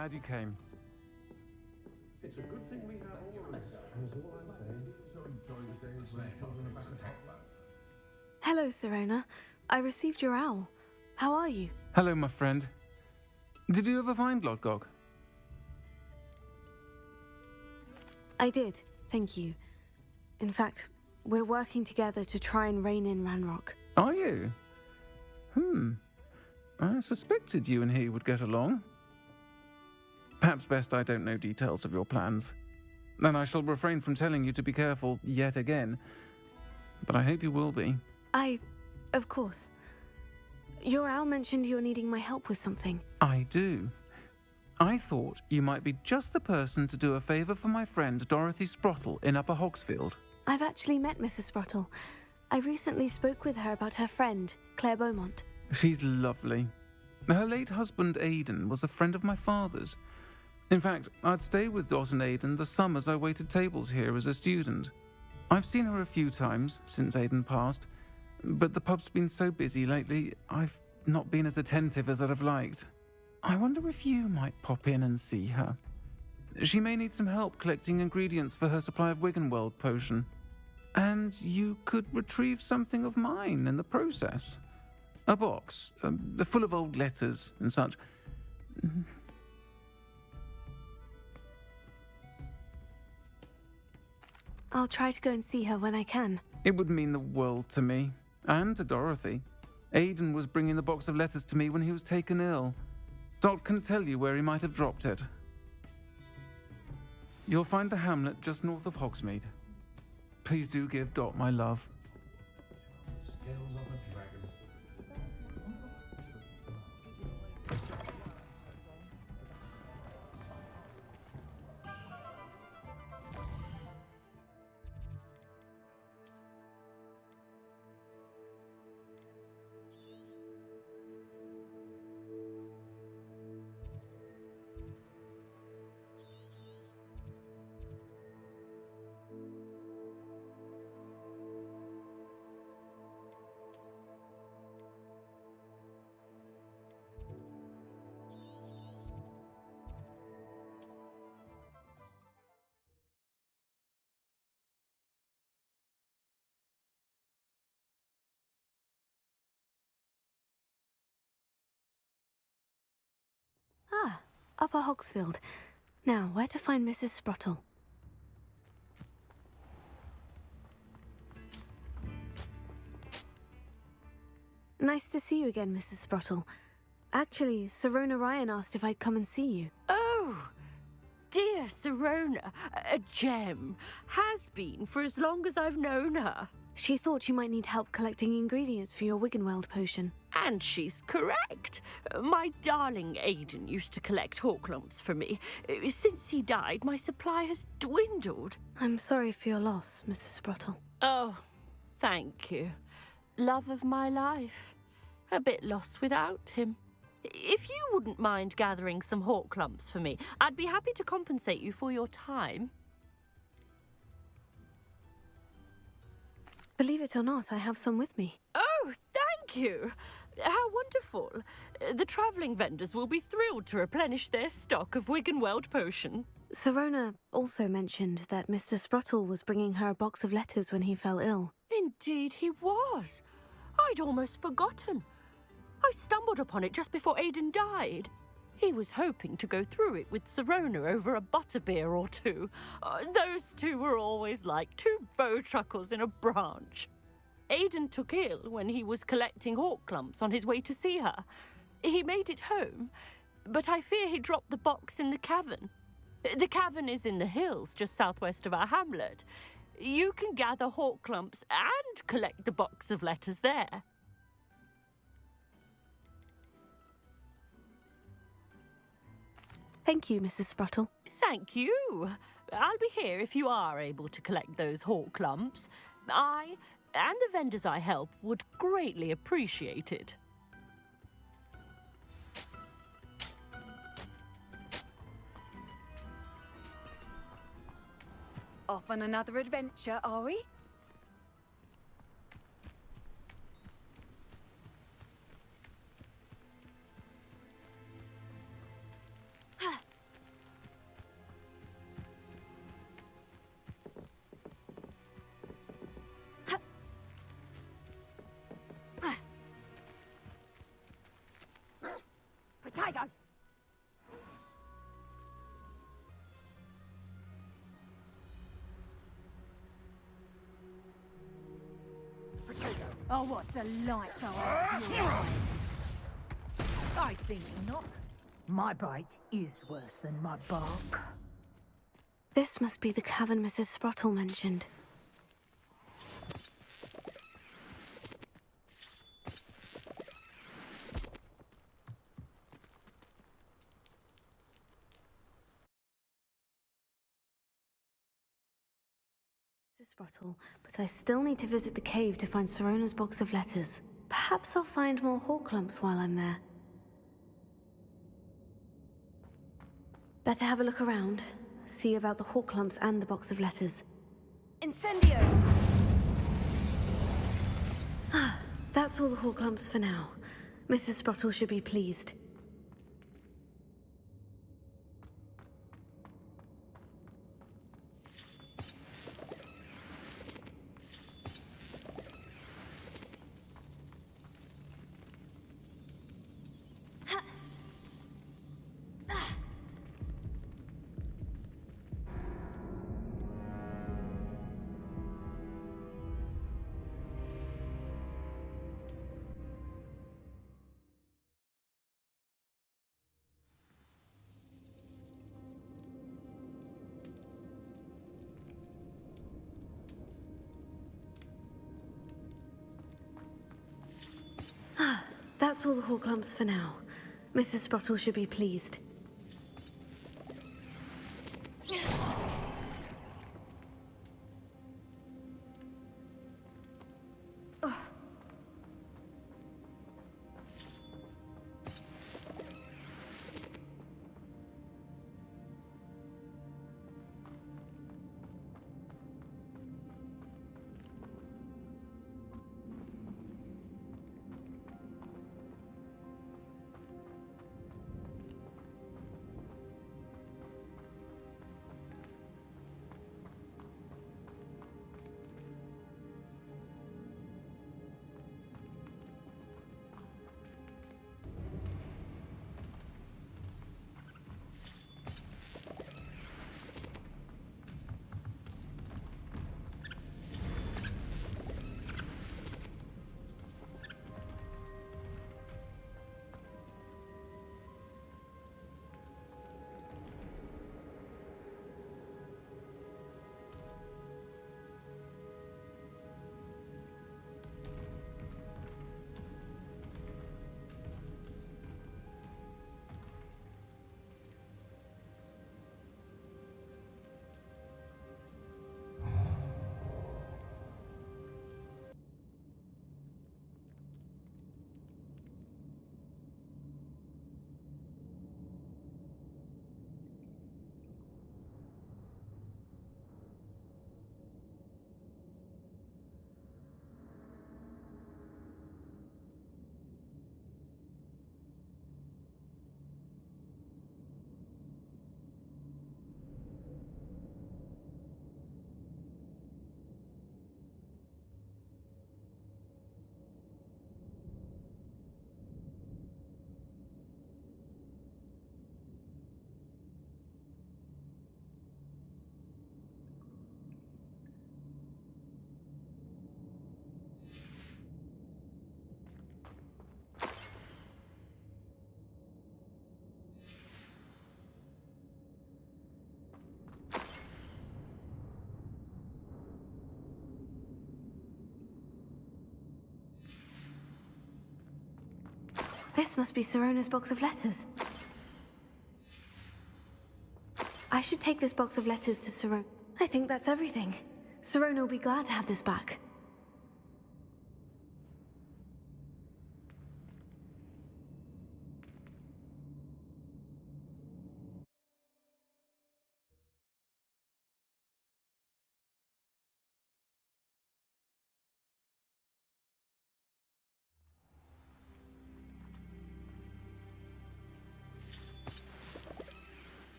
glad you came. It's a good thing we have all of this. That's all I'm saying. So enjoy the days when children are back at home. Hello, Serona. I received your owl. How are you? Hello, my friend. Did you ever find Lodgok? I did, thank you. In fact, we're working together to try and rein in Ranrock. Are you? I suspected you and he would get along. Perhaps best I don't know details of your plans. And I shall refrain from telling you to be careful yet again. But I hope you will be. Of course. Your owl mentioned you're needing my help with something. I do. I thought you might be just the person to do a favour for my friend Dorothy Sprottle in Upper Hogsfield. I've actually met Mrs. Sprottle. I recently spoke with her about her friend, Claire Beaumont. She's lovely. Her late husband Aidan was a friend of my father's. In fact, I'd stay with Dot and Aidan the summers I waited tables here as a student. I've seen her a few times since Aidan passed, but the pub's been so busy lately, I've not been as attentive as I'd have liked. I wonder if you might pop in and see her. She may need some help collecting ingredients for her supply of Wiggenweld potion. And you could retrieve something of mine in the process. A box, full of old letters and such. I'll try to go and see her when I can. It would mean the world to me, and to Dorothy. Aidan was bringing the box of letters to me when he was taken ill. Dot can tell you where he might have dropped it. You'll find the hamlet just north of Hogsmeade. Please do give Dot my love. Scales of a dragon. Ah, Upper Hogsfield. Now, where to find Mrs. Sprottle? Nice to see you again, Mrs. Sprottle. Actually, Serona Ryan asked if I'd come and see you. Oh, dear Serona, a gem. Has been for as long as I've known her. She thought you might need help collecting ingredients for your Wiggenweld potion. And she's correct. My darling Aidan used to collect hawklumps for me. Since he died, my supply has dwindled. I'm sorry for your loss, Mrs. Sprottle. Oh, thank you. Love of my life. A bit lost without him. If you wouldn't mind gathering some hawklumps for me, I'd be happy to compensate you for your time. Believe it or not, I have some with me. Oh, thank you. How wonderful. The travelling vendors will be thrilled to replenish their stock of Wiggenweld potion. Serona also mentioned that Mr. Sprottle was bringing her a box of letters when he fell ill. Indeed he was. I'd almost forgotten. I stumbled upon it just before Aidan died. He was hoping to go through it with Serona over a butterbeer or two. Those two were always like two bowtruckles in a branch. Aidan took ill when he was collecting hawklumps on his way to see her. He made it home, but I fear he dropped the box in the cavern. The cavern is in the hills just southwest of our hamlet. You can gather hawklumps and collect the box of letters there. Thank you, Mrs. Sprottle. Thank you. I'll be here if you are able to collect those hawklumps. I and the vendors I help would greatly appreciate it. Off on another adventure, are we? Oh, what the lights are of your eyes. I think not. My bite is worse than my bark. This must be the cavern Mrs. Sprottle mentioned. Mrs. Sprottle, but I still need to visit the cave to find Sirona's box of letters. Perhaps I'll find more Horklumps while I'm there. Better have a look around. See about the Horklumps and the box of letters. Incendio! Ah, that's all the Horklumps for now. Mrs. Sprottle should be pleased. That's all the Horklumps for now. Mrs. Sprottle should be pleased. This must be Sirona's box of letters. I should take this box of letters to Sirona. I think that's everything. Sirona will be glad to have this back.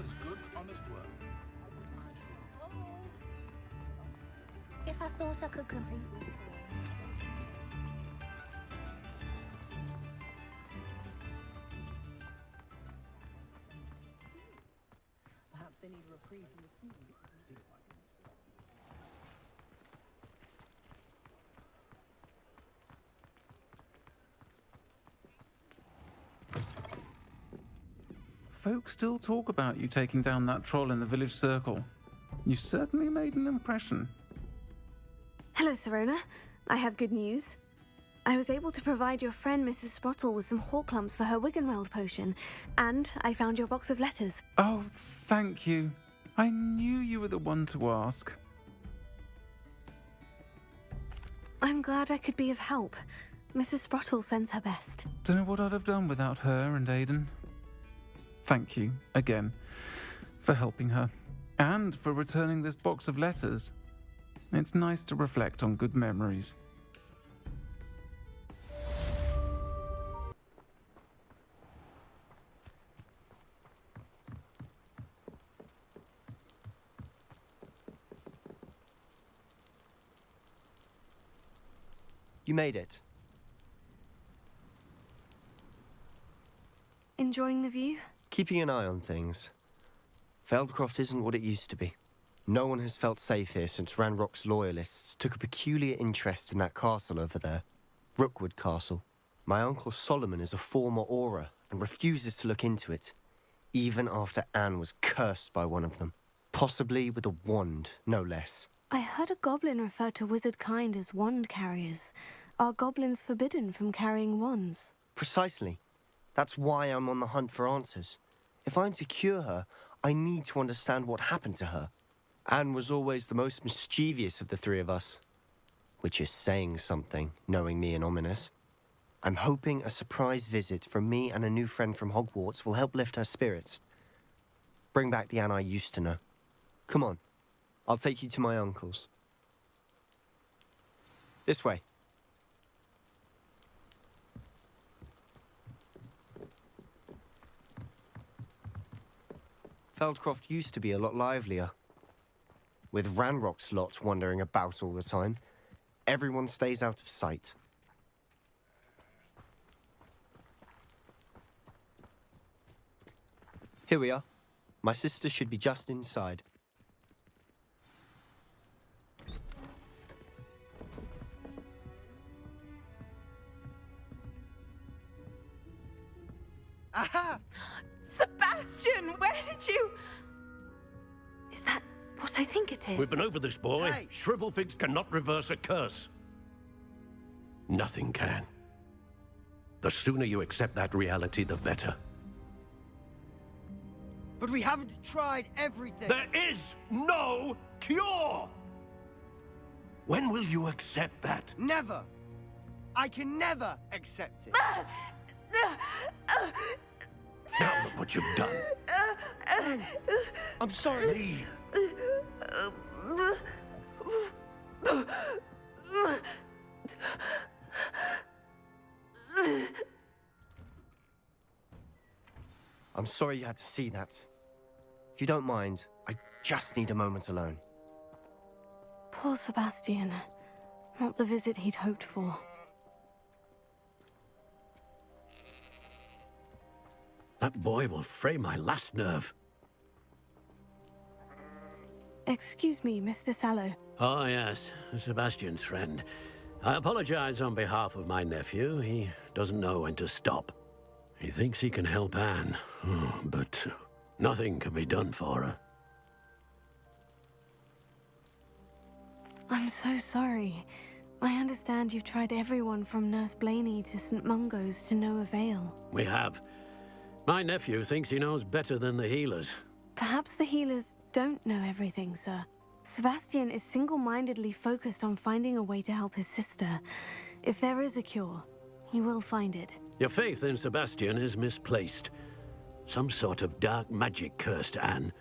is good, honest work. If I thought I could compete. Perhaps they need a reprieve from the food. Folks still talk about you taking down that troll in the village circle. You certainly made an impression. Hello, Serona. I have good news. I was able to provide your friend Mrs. Sprottle with some Horklumps for her Wiggenweld potion, and I found your box of letters. Oh, thank you. I knew you were the one to ask. I'm glad I could be of help. Mrs. Sprottle sends her best. Don't know what I'd have done without her and Aiden. Thank you, again, for helping her, and for returning this box of letters. It's nice to reflect on good memories. You made it. Enjoying the view? Keeping an eye on things. Feldcroft isn't what it used to be. No one has felt safe here since Ranrock's loyalists took a peculiar interest in that castle over there. Rookwood Castle. My uncle Solomon is a former Auror and refuses to look into it, even after Anne was cursed by one of them. Possibly with a wand, no less. I heard a goblin refer to wizard kind as wand carriers. Are goblins forbidden from carrying wands? Precisely. That's why I'm on the hunt for answers. If I'm to cure her, I need to understand what happened to her. Anne was always the most mischievous of the three of us. Which is saying something, knowing me and Ominous. I'm hoping a surprise visit from me and a new friend from Hogwarts will help lift her spirits. Bring back the Anne I used to know. Come on, I'll take you to my uncle's. This way. Feldcroft used to be a lot livelier. With Ranrock's lot wandering about all the time, everyone stays out of sight. Here we are. My sister should be just inside. Aha! Sebastian, where did you... Is that what I think it is? We've been over this, boy. Hey. Shrivelfigs cannot reverse a curse. Nothing can. The sooner you accept that reality, the better. But we haven't tried everything. There is no cure! When will you accept that? Never. I can never accept it. Now look what you've done. I'm sorry. Leave. I'm sorry you had to see that. If you don't mind, I just need a moment alone. Poor Sebastian. Not the visit he'd hoped for. That boy will fray my last nerve. Excuse me, Mr. Sallow. Oh, yes, Sebastian's friend. I apologize on behalf of my nephew. He doesn't know when to stop. He thinks he can help Anne, but nothing can be done for her. I'm so sorry. I understand you've tried everyone from Nurse Blaney to St. Mungo's to no avail. We have. My nephew thinks he knows better than the healers. Perhaps the healers don't know everything, sir. Sebastian is single-mindedly focused on finding a way to help his sister. If there is a cure, he will find it. Your faith in Sebastian is misplaced. Some sort of dark magic cursed Anne,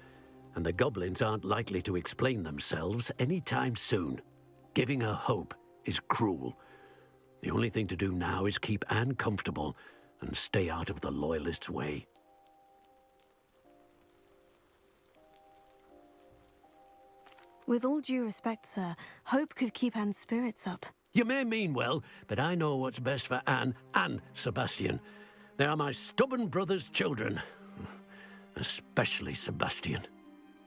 and the goblins aren't likely to explain themselves anytime soon. Giving her hope is cruel. The only thing to do now is keep Anne comfortable and stay out of the Loyalists' way. With all due respect, sir, hope could keep Anne's spirits up. You may mean well, but I know what's best for Anne and Sebastian. They are my stubborn brother's children. Especially Sebastian.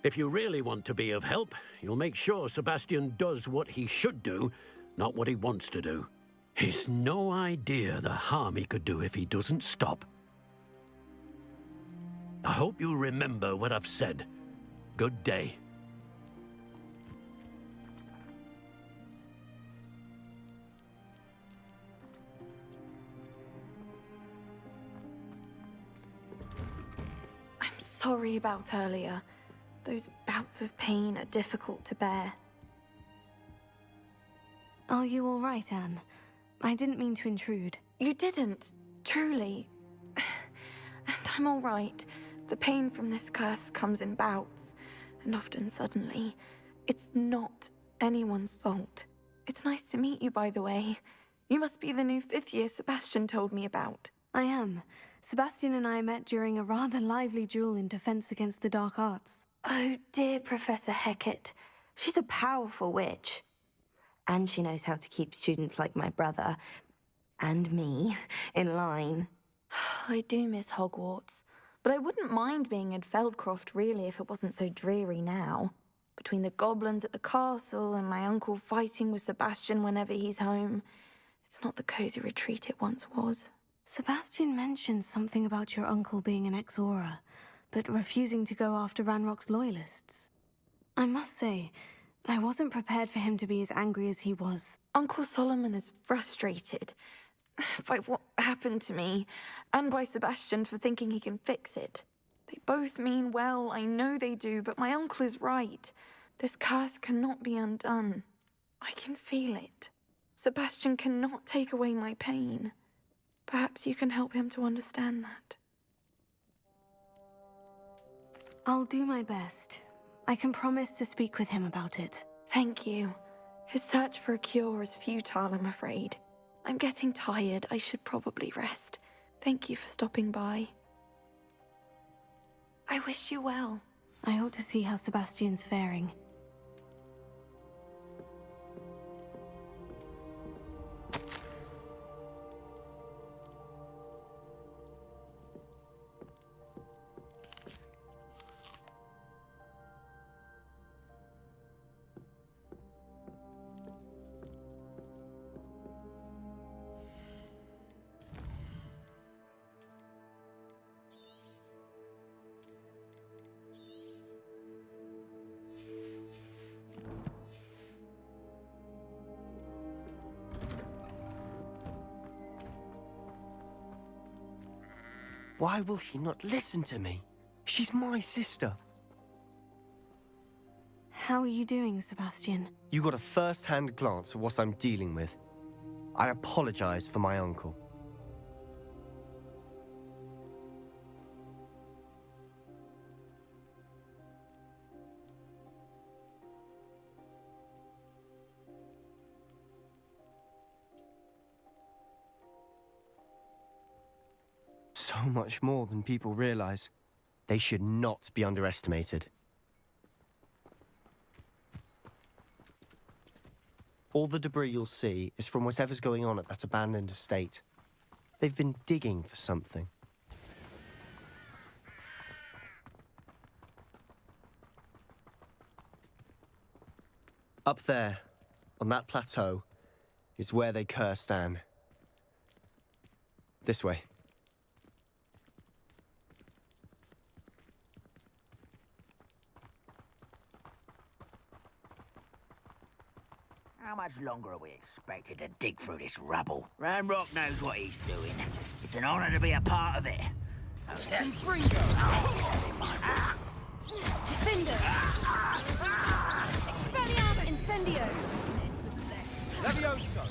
If you really want to be of help, you'll make sure Sebastian does what he should do, not what he wants to do. He's no idea the harm he could do if he doesn't stop. I hope you remember what I've said. Good day. I'm sorry about earlier. Those bouts of pain are difficult to bear. Are you all right, Anne? I didn't mean to intrude. You didn't, truly. And I'm all right. The pain from this curse comes in bouts, and often suddenly. It's not anyone's fault. It's nice to meet you, by the way. You must be the new 5th year Sebastian told me about. I am. Sebastian and I met during a rather lively duel in defense against the dark arts. Oh, dear Professor Hecat. She's a powerful witch. And she knows how to keep students like my brother, and me, in line. I do miss Hogwarts, but I wouldn't mind being in Feldcroft, really, if it wasn't so dreary now. Between the goblins at the castle and my uncle fighting with Sebastian whenever he's home, it's not the cozy retreat it once was. Sebastian mentioned something about your uncle being an ex-Aura, but refusing to go after Ranrock's loyalists. I must say, I wasn't prepared for him to be as angry as he was. Uncle Solomon is frustrated by what happened to me, and by Sebastian for thinking he can fix it. They both mean well, I know they do, but my uncle is right. This curse cannot be undone. I can feel it. Sebastian cannot take away my pain. Perhaps you can help him to understand that. I'll do my best. I can promise to speak with him about it. Thank you. His search for a cure is futile, I'm afraid. I'm getting tired. I should probably rest. Thank you for stopping by. I wish you well. I ought to see how Sebastian's faring. Why will he not listen to me? She's my sister. How are you doing, Sebastian? You got a first-hand glance at what I'm dealing with. I apologize for my uncle. So much more than people realize. They should not be underestimated. All the debris you'll see is from whatever's going on at that abandoned estate. They've been digging for something. Up there, on that plateau, is where they cursed Anne. This way. How much longer are we expected to dig through this rubble? Ranrock knows what he's doing. It's an honor to be a part of it. Okay. Defender! Expelliarmus Incendio! Levioso!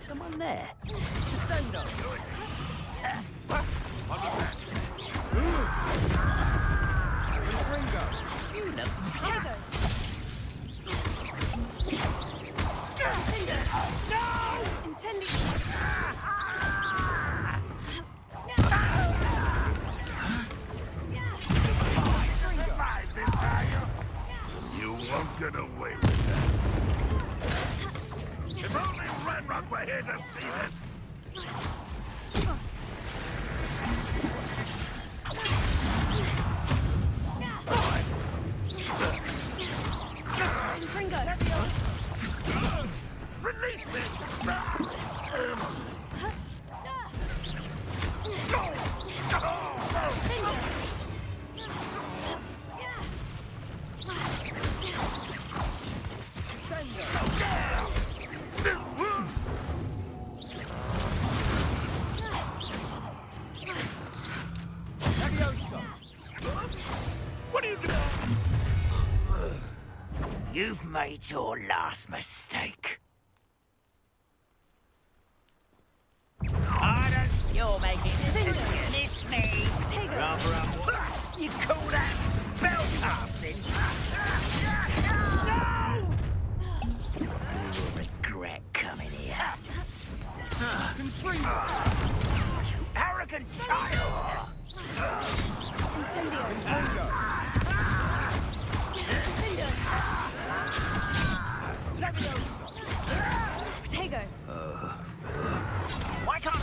Someone there? Descendo! You look tired. You won't get away with that. If only Ranrock were here to see this! Release me! What are you doing? You've made your last mistake. You're making this against me. You call that spellcasting? No! You will regret coming here. You arrogant child! Why can't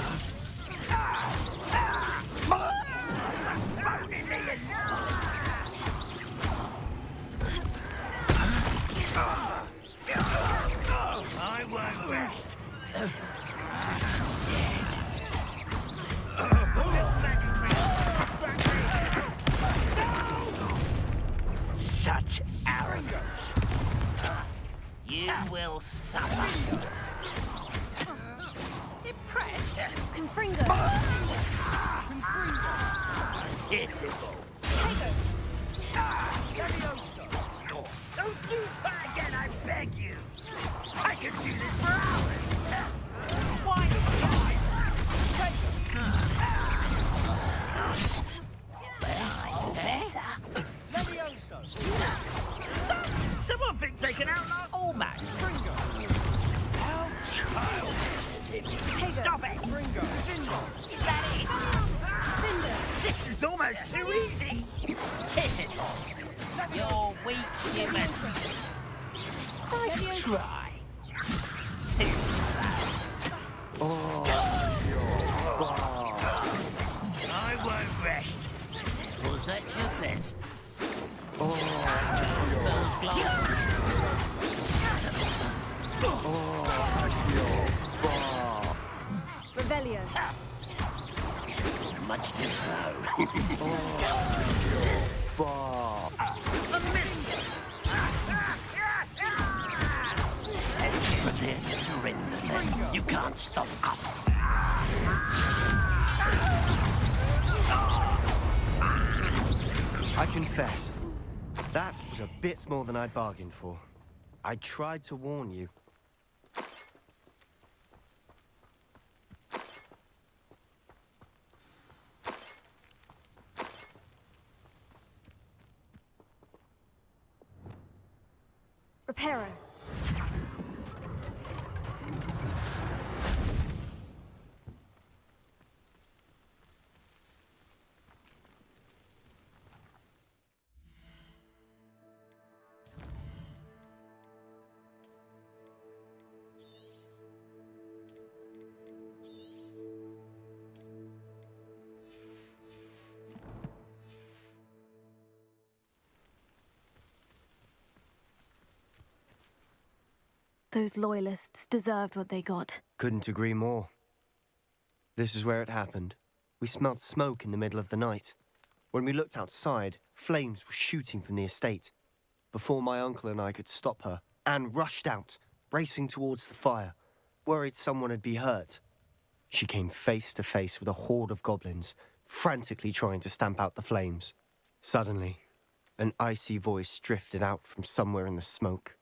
I won't rest. Such arrogance. You will suffer. Impressed? Pitiful. Don't do that again, I beg you. I can do this for hours. Why? Better. Someone thinks they can outlast all man. How childish. Stop it. Is that it? This is almost too easy. Pitiful. You're weak humans. Try. Too slow. I won't rest. Was that your best? Rebellion. Much too slow. A miss. Let's prepare to surrender then. You can't stop us. I confess, that was a bit more than I'd bargained for. I tried to warn you. Reparo. Those loyalists deserved what they got. Couldn't agree more. This is where it happened. We smelled smoke in the middle of the night. When we looked outside, flames were shooting from the estate. Before my uncle and I could stop her, Anne rushed out, racing towards the fire, worried someone had been hurt. She came face to face with a horde of goblins, frantically trying to stamp out the flames. Suddenly, an icy voice drifted out from somewhere in the smoke.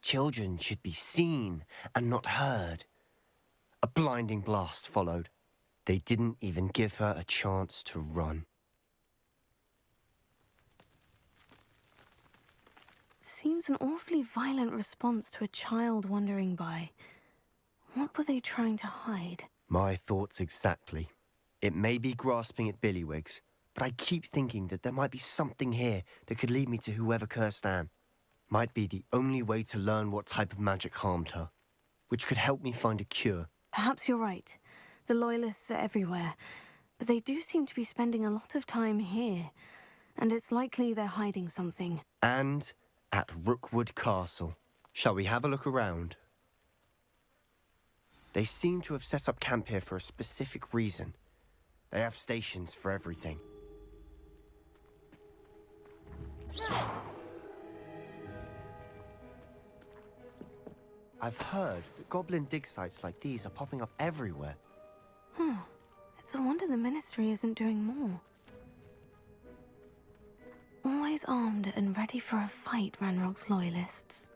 Children should be seen and not heard. A blinding blast followed. They didn't even give her a chance to run. Seems an awfully violent response to a child wandering by. What were they trying to hide? My thoughts exactly. It may be grasping at Billywig's, but I keep thinking that there might be something here that could lead me to whoever cursed Anne. Might be the only way to learn what type of magic harmed her, which could help me find a cure. Perhaps you're right. The Loyalists are everywhere, but they do seem to be spending a lot of time here, and it's likely they're hiding something. And at Rookwood Castle. Shall we have a look around? They seem to have set up camp here for a specific reason. They have stations for everything. I've heard that goblin dig sites like these are popping up everywhere. It's a wonder the Ministry isn't doing more. Always armed and ready for a fight, Ranrock's Loyalists.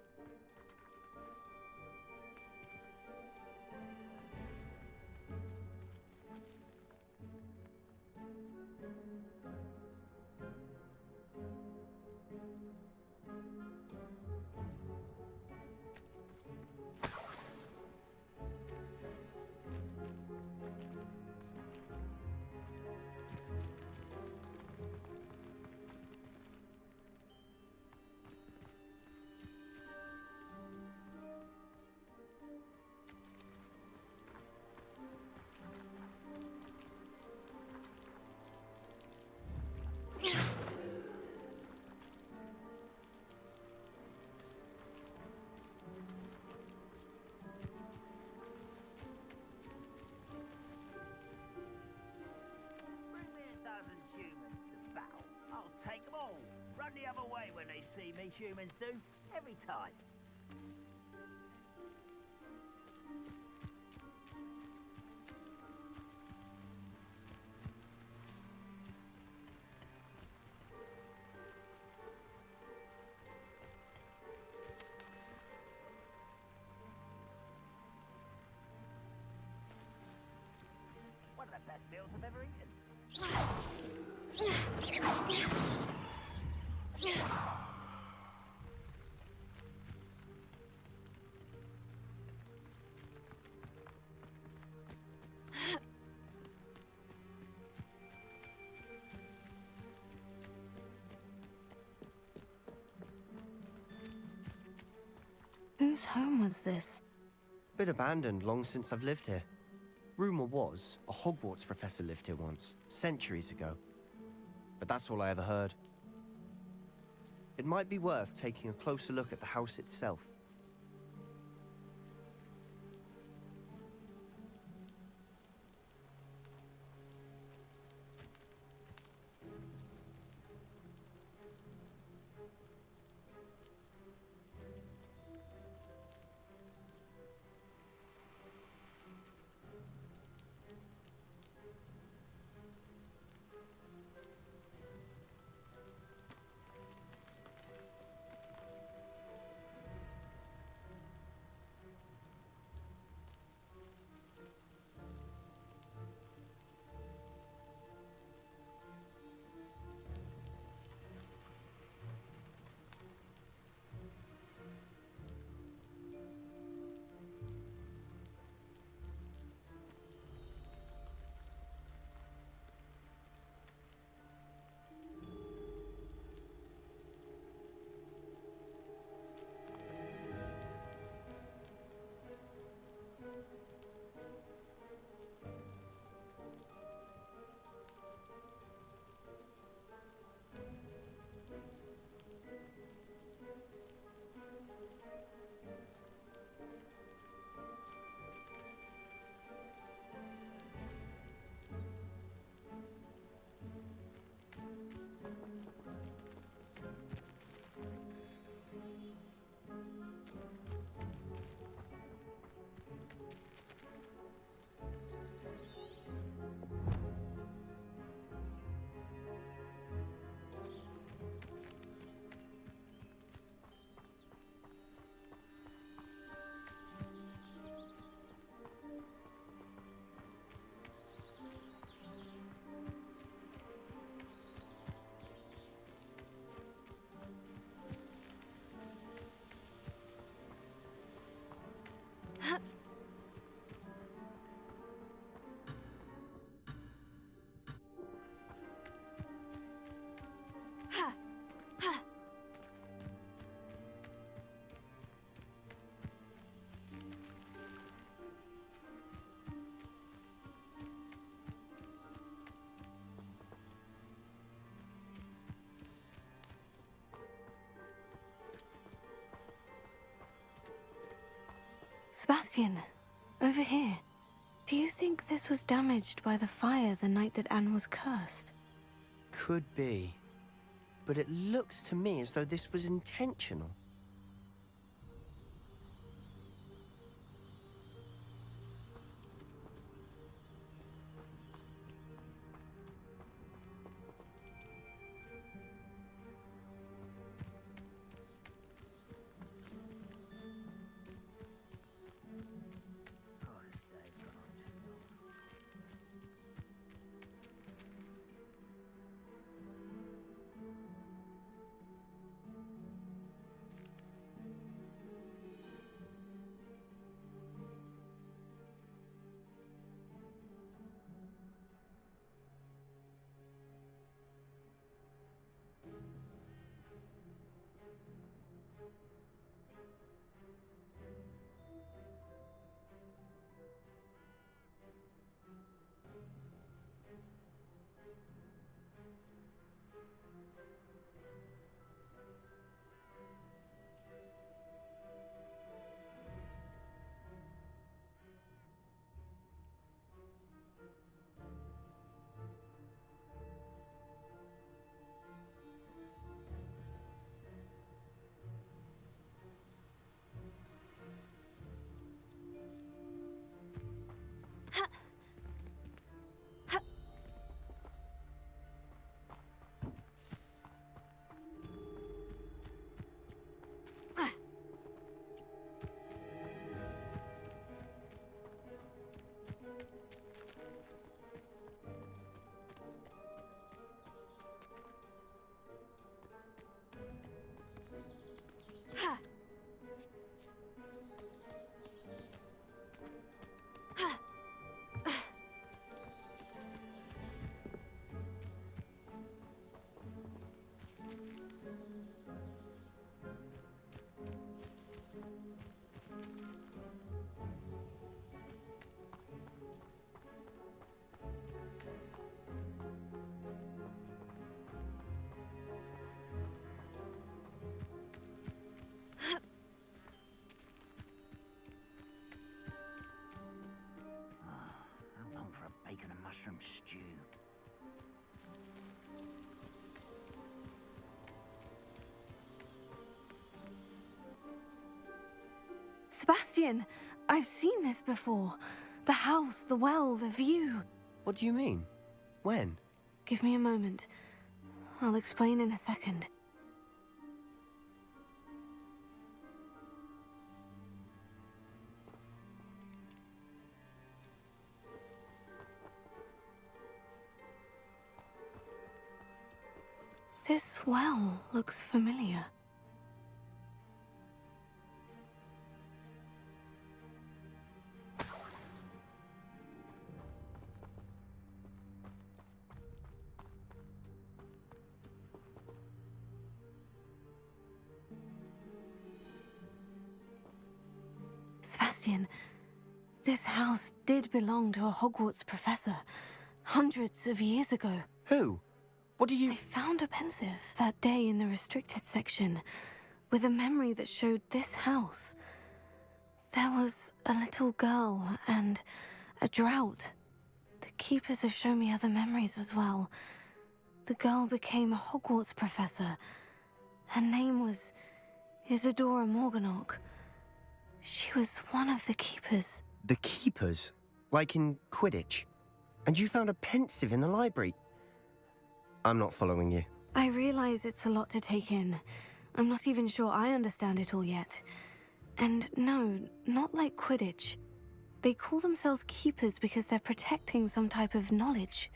Take them all. Run the other way when they see me, humans do. Every time. One of the best meals I've ever eaten. Whose home was this? Been abandoned long since I've lived here. Rumour was, a Hogwarts professor lived here once, centuries ago. But that's all I ever heard. It might be worth taking a closer look at the house itself. Sebastian, over here. Do you think this was damaged by the fire the night that Anne was cursed? Could be. But it looks to me as though this was intentional. Bacon and mushroom stew. Sebastian, I've seen this before. The house, the well, the view. What do you mean? When? Give me a moment. I'll explain in a second. This well looks familiar. Sebastian, this house did belong to a Hogwarts professor, hundreds of years ago. Who? What do you... I found a pensieve that day in the restricted section, with a memory that showed this house. There was a little girl and a drought. The keepers have shown me other memories as well. The girl became a Hogwarts professor. Her name was Isadora Morganach. She was one of the keepers. The keepers? Like in Quidditch? And you found a pensieve in the library? I'm not following you. I realize it's a lot to take in. I'm not even sure I understand it all yet. And no, not like Quidditch. They call themselves keepers because they're protecting some type of knowledge.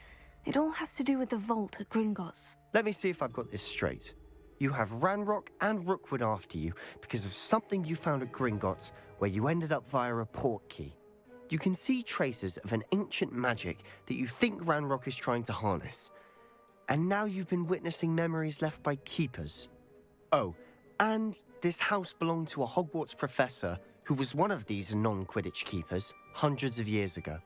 It all has to do with the vault at Gringotts. Let me see if I've got this straight. You have Ranrock and Rookwood after you because of something you found at Gringotts where you ended up via a port key. You can see traces of an ancient magic that you think Ranrock is trying to harness. And now you've been witnessing memories left by keepers. Oh, and this house belonged to a Hogwarts professor who was one of these non-Quidditch keepers hundreds of years ago.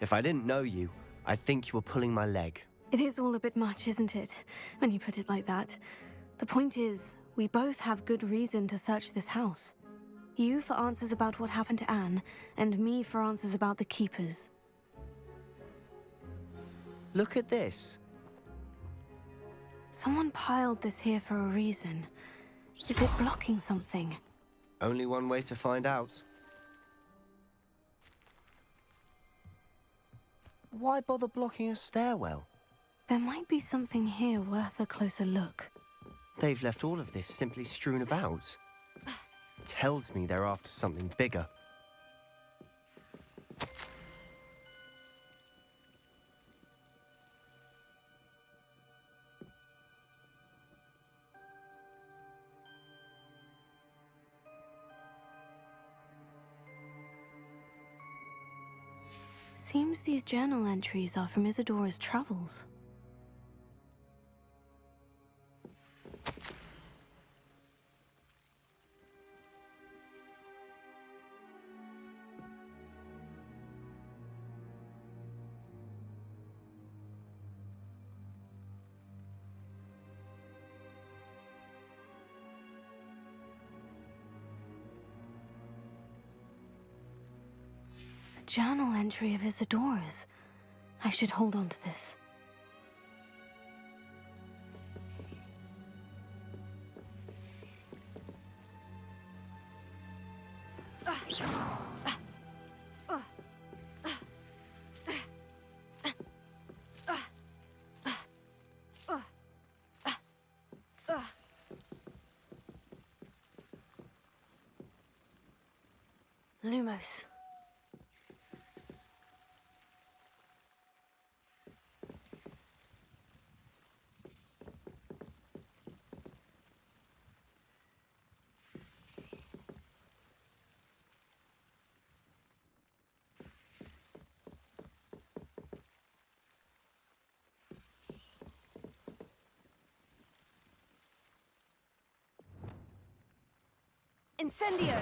If I didn't know you, I'd think you were pulling my leg. It is all a bit much, isn't it, when you put it like that? The point is, we both have good reason to search this house. You for answers about what happened to Anne, and me for answers about the Keepers. Look at this. Someone piled this here for a reason. Is it blocking something? Only one way to find out. Why bother blocking a stairwell? There might be something here worth a closer look. They've left all of this simply strewn about. Tells me they're after something bigger. Seems these journal entries are from Isadora's travels. Journal entry of Isadora's. I should hold on to this. Lumos. Incendio!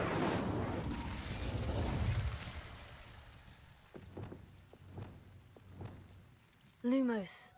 Lumos.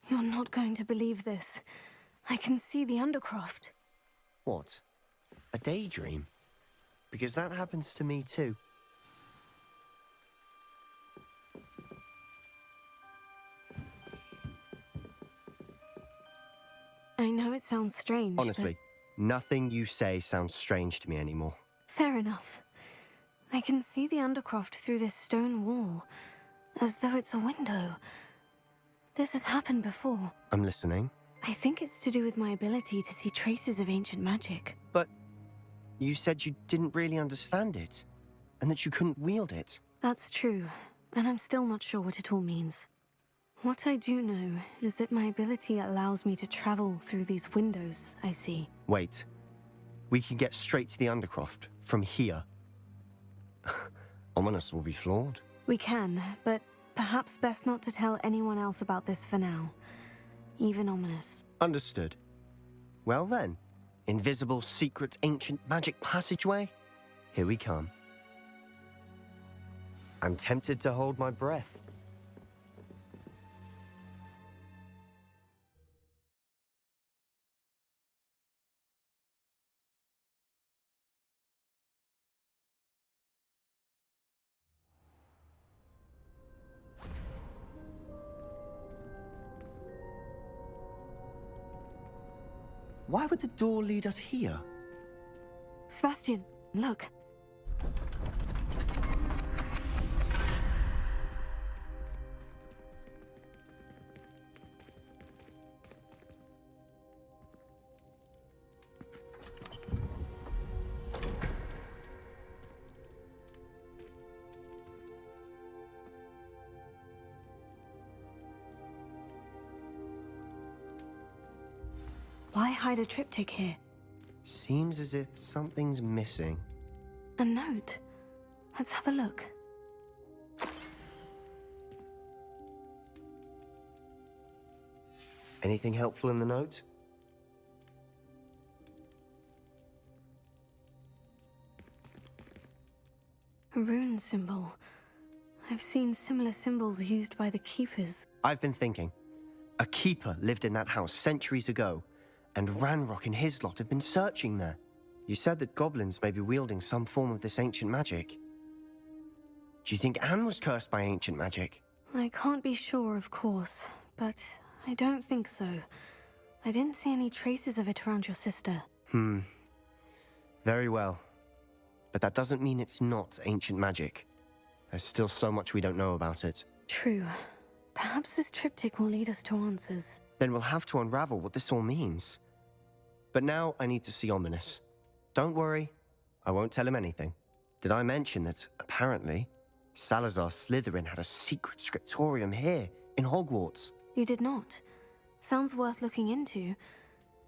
You're not going to believe this. I can see the Undercroft. What? A daydream? Because that happens to me too. I know it sounds strange, Honestly, nothing you say sounds strange to me anymore. Fair enough. I can see the Undercroft through this stone wall, as though it's a window. This has happened before. I'm listening. I think it's to do with my ability to see traces of ancient magic. But you said you didn't really understand it, and that you couldn't wield it. That's true, and I'm still not sure what it all means. What I do know is that my ability allows me to travel through these windows I see. Wait. We can get straight to the Undercroft from here. Ominous will be floored. We can, but perhaps best not to tell anyone else about this for now. Even Ominous. Understood. Well then, invisible, secret, ancient magic passageway? Here we come. I'm tempted to hold my breath. Why would the door lead us here? Sebastian, look. Why hide a triptych here? Seems as if something's missing. A note. Let's have a look. Anything helpful in the note? A rune symbol. I've seen similar symbols used by the keepers. I've been thinking. A keeper lived in that house centuries ago, and Ranrock and his lot have been searching there. You said that goblins may be wielding some form of this ancient magic. Do you think Anne was cursed by ancient magic? I can't be sure, of course, but I don't think so. I didn't see any traces of it around your sister. Very well. But that doesn't mean it's not ancient magic. There's still so much we don't know about it. True. Perhaps this triptych will lead us to answers. Then we'll have to unravel what this all means. But now I need to see Ominous. Don't worry, I won't tell him anything. Did I mention that, apparently, Salazar Slytherin had a secret scriptorium here, in Hogwarts? You did not. Sounds worth looking into.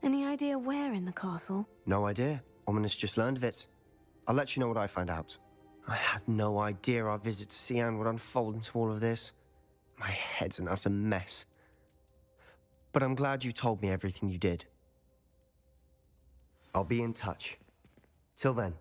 Any idea where in the castle? No idea. Ominous just learned of it. I'll let you know what I find out. I had no idea our visit to see Anne would unfold into all of this. My head's an utter mess. But I'm glad you told me everything you did. I'll be in touch. Till then.